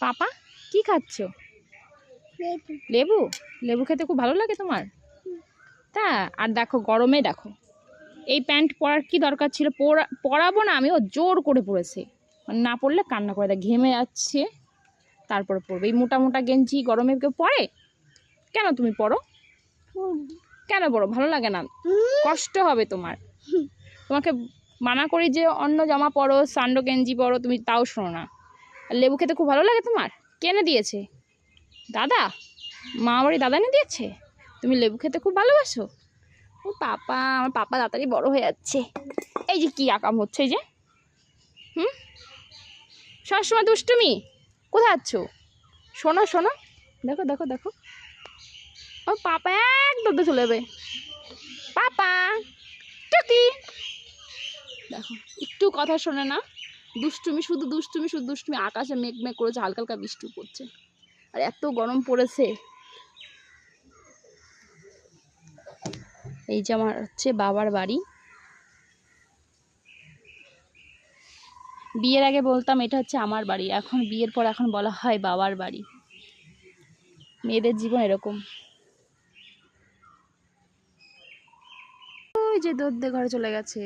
পাপা কি খাচ্ছ? লেবু। লেবু খেতে খুব ভালো লাগে তোমার? তা আর দেখো গরমে দেখো এই প্যান্ট পরার কি দরকার ছিল? পরাবো না আমি, ও জোর করে পরেছে। না পরলে কান্না করে দেয়, ঘেমে যাচ্ছে তারপরে পরবে। এই মোটা মোটা গেঞ্জি গরমে কেউ পরে? কেন তুমি পরো? কেন পরো? ভালো লাগে না? কষ্ট হবে তোমার। তোমাকে মানা করি যে অন্য জামা পরো, সান্ডো গেঞ্জি পরো, তুমি তাও শোনো না। আর লেবু খেতে খুব ভালো লাগে তোমার? কেনে দিয়েছে? দাদা? মা বাড়ি দাদা এনে দিয়েছে? তুমি লেবু খেতে খুব ভালোবাসো? ও পাপা, আমার পাপা তাড়াতাড়ি বড় হয়ে যাচ্ছে। এই যে কি আকাম হচ্ছে, এই যে সবসময় দুষ্টুমি। কোথায় যাচ্ছ? শোনো শোনো, দেখো দেখো দেখো, ও পাপা একদম চলে যাবে। পাপা টুকি, দেখো একটু কথা শোনে না, দুষ্টুমি শুধু দুষ্টুমি শুধু দুষ্টুমি। আকাশে মেঘ মেঘ করেছে, হালকা হালকা বৃষ্টি পড়ছে, আর এত গরম পড়েছে। এই যে আমার হচ্ছে বাবার বাড়ি। বিয়ের আগে বলতাম এটা হচ্ছে আমার বাড়ি, এখন বিয়ের পর এখন বলা হয় বাবার বাড়ি। মেয়েদের জীবন এরকম। ওই যে দৌড় দিয়ে ঘরে চলে গেছে।